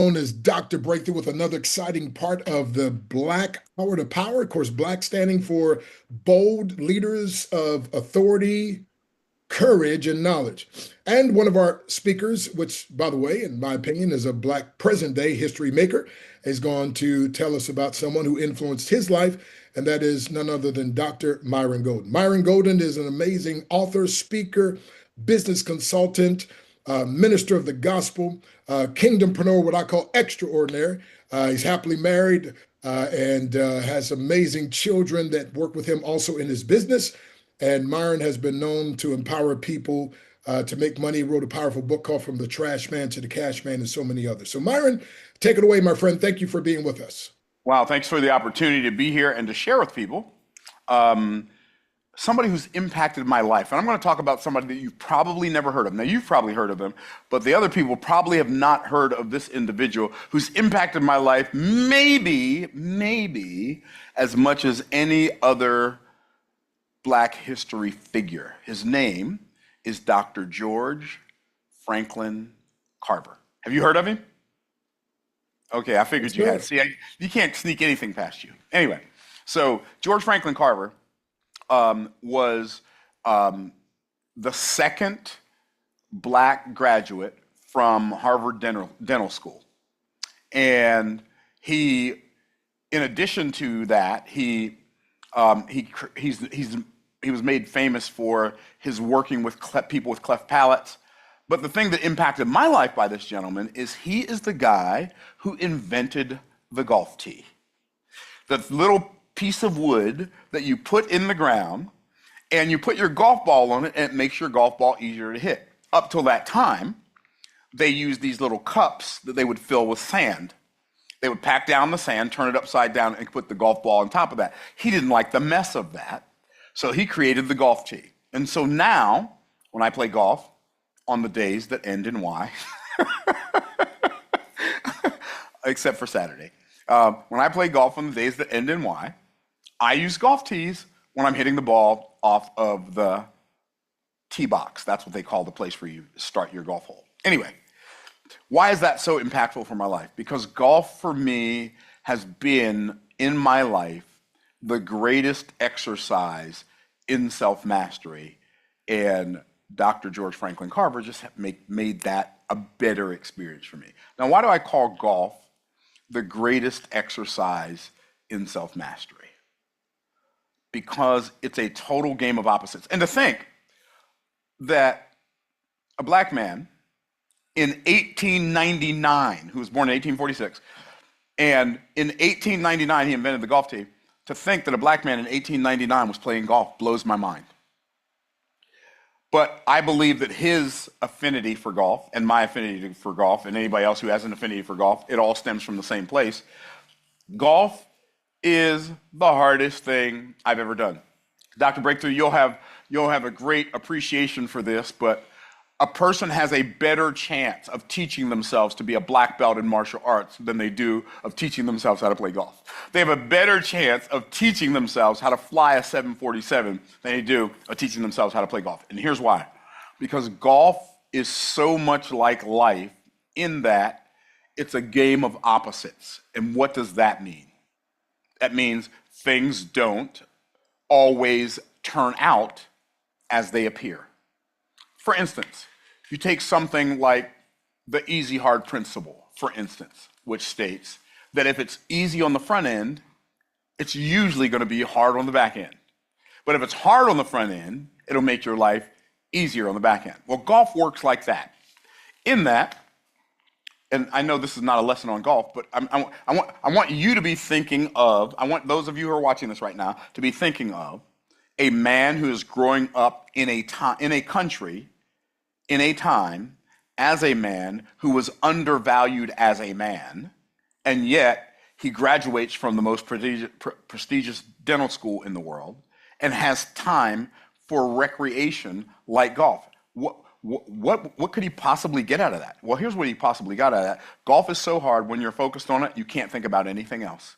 Known as Dr. Breakthrough with another exciting part of the Black Power to Power. Of course, Black standing for bold leaders of authority, courage, and knowledge. And one of our speakers, which, by the way, in my opinion, is a Black present day history maker, is going to tell us about someone who influenced his life, and that is none other than Dr. Myron Golden. Myron Golden is an amazing author, speaker, business consultant, minister of the gospel, kingdompreneur, what I call extraordinary. He's happily married and has amazing children that work with him also in his business. And Myron has been known to empower people to make money. He wrote a powerful book called From the Trash Man to the Cash Man and so many others. So Myron, take it away, my friend. Thank you for being with us. Wow, thanks for the opportunity to be here and to share with people. Somebody who's impacted my life. And I'm going to talk about somebody that you've probably never heard of. Now, you've probably heard of him, but the other people probably have not heard of this individual who's impacted my life maybe as much as any other Black history figure. His name is Dr. George Franklin Carver. Have you heard of him? Okay, I figured you had. See, you can't sneak anything past you. Anyway, so George Franklin Carver was the second Black graduate from Harvard Dental School. And he, in addition to that, he was made famous for his working with people with cleft palates. But the thing that impacted my life by this gentleman is he is the guy who invented the golf tee. The little piece of wood that you put in the ground and you put your golf ball on it and it makes your golf ball easier to hit. Up till that time, they used these little cups that they would fill with sand. They would pack down the sand, turn it upside down, and put the golf ball on top of that. He didn't like the mess of that, so he created the golf tee. And so now, when I play golf on the days that end in Y, except for Saturday, when I play golf on the days that end in Y, I use golf tees when I'm hitting the ball off of the tee box. That's what they call the place where you start your golf hole. Anyway, why is that so impactful for my life? Because golf for me has been, in my life, the greatest exercise in self-mastery. And Dr. George Franklin Carver just made that a better experience for me. Now, why do I call golf the greatest exercise in self-mastery? Because it's a total game of opposites. And to think that a Black man in 1899, who was born in 1846, and in 1899 he invented the golf tee, to think that a Black man in 1899 was playing golf blows my mind. But I believe that his affinity for golf and my affinity for golf and anybody else who has an affinity for golf, it all stems from the same place. Golf is the hardest thing I've ever done. Dr. Breakthrough, you'll have a great appreciation for this, but a person has a better chance of teaching themselves to be a black belt in martial arts than they do of teaching themselves how to play golf. They have a better chance of teaching themselves how to fly a 747 than they do of teaching themselves how to play golf. And here's why. Because golf is so much like life in that it's a game of opposites. And what does that mean? That means things don't always turn out as they appear. For instance, you take something like the easy hard principle, for instance, which states that if it's easy on the front end, it's usually going to be hard on the back end. But if it's hard on the front end, it'll make your life easier on the back end. Well, golf works like that. In that, and I know this is not a lesson on golf, but I want you to be thinking of, I want those of you who are watching this right now to be thinking of a man who is growing up in a country, in a time, as a man who was undervalued as a man, and yet he graduates from the most prestigious dental school in the world and has time for recreation like golf. What could he possibly get out of that? Well, here's what he possibly got out of that. Golf is so hard, when you're focused on it, you can't think about anything else.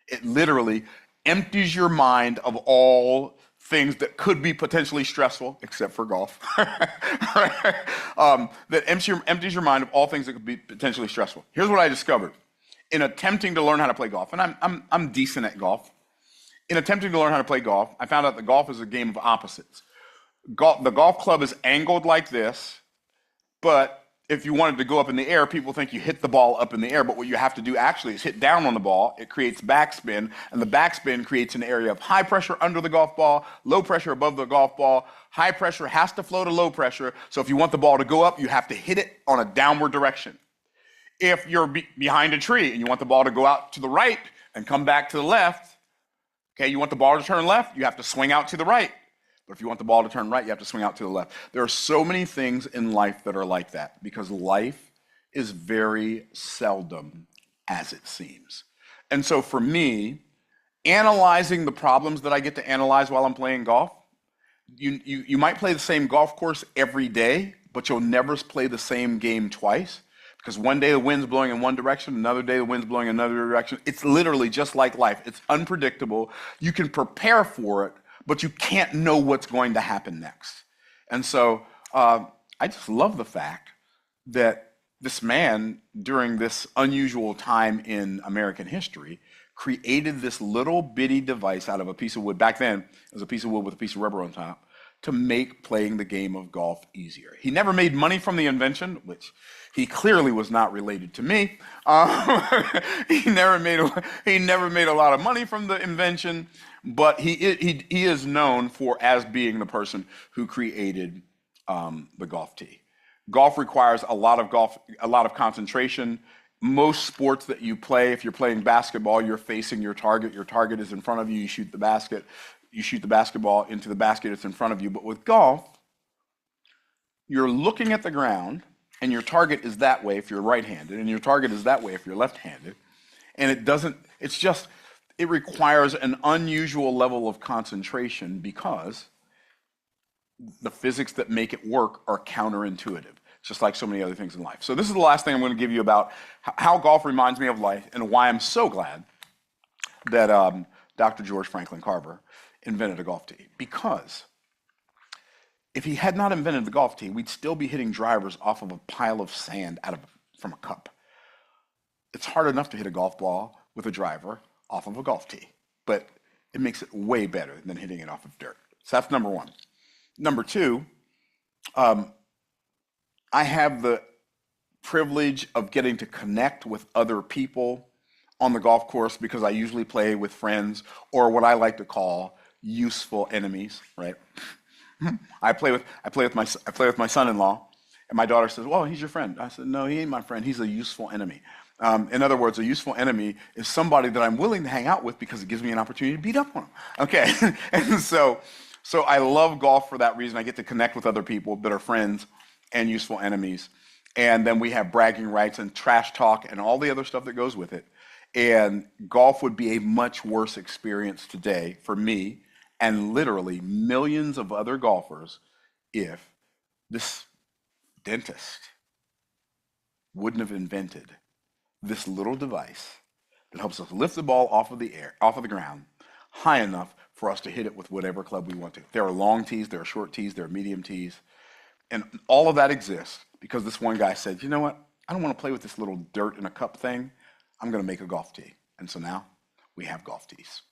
It literally empties your mind of all things that could be potentially stressful, except for golf, right? That empties your mind of all things that could be potentially stressful. Here's what I discovered in attempting to learn how to play golf, and I'm decent at golf. In attempting to learn how to play golf, I found out that golf is a game of opposites. The golf club is angled like this, but if you wanted to go up in the air, people think you hit the ball up in the air, but what you have to do actually is hit down on the ball. It creates backspin, and the backspin creates an area of high pressure under the golf ball, low pressure above the golf ball. High pressure has to flow to low pressure, so if you want the ball to go up, you have to hit it on a downward direction. If you're behind a tree and you want the ball to go out to the right and come back to the left, okay, you want the ball to turn left, you have to swing out to the right. But if you want the ball to turn right, you have to swing out to the left. There are so many things in life that are like that because life is very seldom as it seems. And so for me, analyzing the problems that I get to analyze while I'm playing golf, you might play the same golf course every day, but you'll never play the same game twice. Because one day the wind's blowing in one direction, another day the wind's blowing in another direction. It's literally just like life. It's unpredictable. You can prepare for it, but you can't know what's going to happen next. And so I just love the fact that this man, during this unusual time in American history, created this little bitty device out of a piece of wood. Back then, it was a piece of wood with a piece of rubber on top to make playing the game of golf easier. He never made money from the invention, which he clearly was not related to me. He never made a lot of money from the invention, but he is known for as being the person who created the golf tee. Golf requires a lot of concentration. Most sports that you play, if you're playing basketball, you're facing your target. Your target is in front of you. You shoot the basket. You shoot the basketball into the basket. It's in front of you. But with golf, you're looking at the ground, and your target is that way if you're right-handed, and your target is that way if you're left-handed. And it requires an unusual level of concentration because the physics that make it work are counterintuitive, just like so many other things in life. So this is the last thing I'm going to give you about how golf reminds me of life and why I'm so glad that Dr. George Franklin Carver invented a golf tee. Because if he had not invented the golf tee, we'd still be hitting drivers off of a pile of sand from a cup. It's hard enough to hit a golf ball with a driver off of a golf tee, but it makes it way better than hitting it off of dirt. So that's number one. Number two, I have the privilege of getting to connect with other people on the golf course because I usually play with friends or what I like to call useful enemies, right? I play with my son-in-law, and my daughter says, "Well, he's your friend." I said, "No, he ain't my friend. He's a useful enemy." In other words, a useful enemy is somebody that I'm willing to hang out with because it gives me an opportunity to beat up on them. Okay, and so I love golf for that reason. I get to connect with other people that are friends and useful enemies, and then we have bragging rights and trash talk and all the other stuff that goes with it. And golf would be a much worse experience today for me and literally millions of other golfers if this dentist wouldn't have invented this little device that helps us lift the ball off of the ground, high enough for us to hit it with whatever club we want to. There are long tees, there are short tees, there are medium tees, and all of that exists because this one guy said, "You know what? I don't want to play with this little dirt in a cup thing. I'm going to make a golf tee." And so now we have golf tees.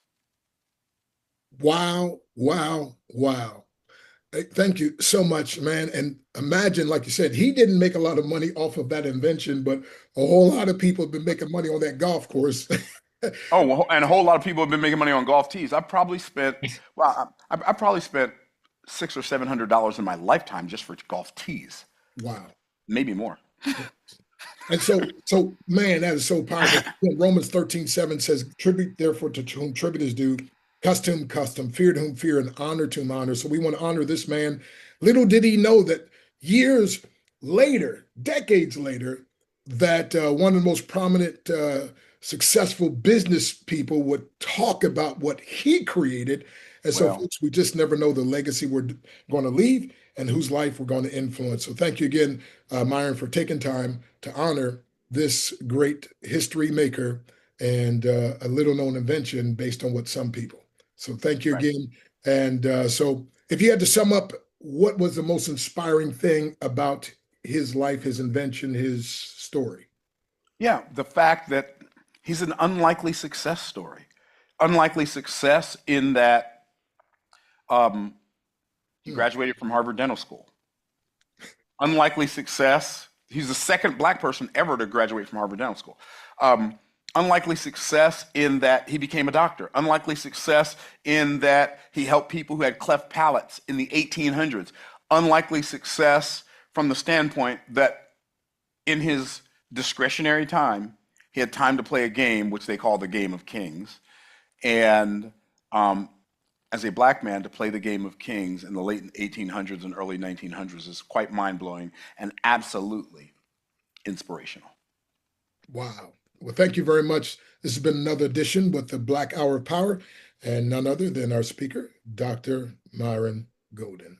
Wow, wow, wow. Hey, thank you so much, man. And imagine, like you said, he didn't make a lot of money off of that invention, but a whole lot of people have been making money on that golf course. Oh, well, and a whole lot of people have been making money on golf tees. I probably spent $600 or $700 in my lifetime just for golf tees, Wow. maybe more. And so, man, that is so powerful. Romans 13:7 says, tribute therefore to whom tribute is due, custom, custom, fear to whom fear, and honor to whom honor. So we want to honor this man. Little did he know that years later, decades later, that one of the most prominent, successful business people would talk about what he created. And so, Well, folks, we just never know the legacy we're going to leave and whose life we're going to influence. So thank you again, Myron, for taking time to honor this great history maker and a little known invention based on what some people. So thank you right. again. And so, if you had to sum up what was the most inspiring thing about his life, his invention, his story? Yeah, the fact that he's an unlikely success story. Unlikely success in that um, he Hmm. graduated from Harvard Dental School. Unlikely success. He's the second black person ever to graduate from Harvard Dental School. Um, Unlikely success in that he became a doctor. Unlikely success in that he helped people who had cleft palates in the 1800s. Unlikely success from the standpoint that in his discretionary time, he had time to play a game which they call the game of kings. And um, as a black man, to play the game of kings in the late 1800s and early 1900s is quite mind blowing and absolutely inspirational. Wow. Well, thank you very much. This has been another edition with the Black Hour of Power, and none other than our speaker, Dr. Myron Golden.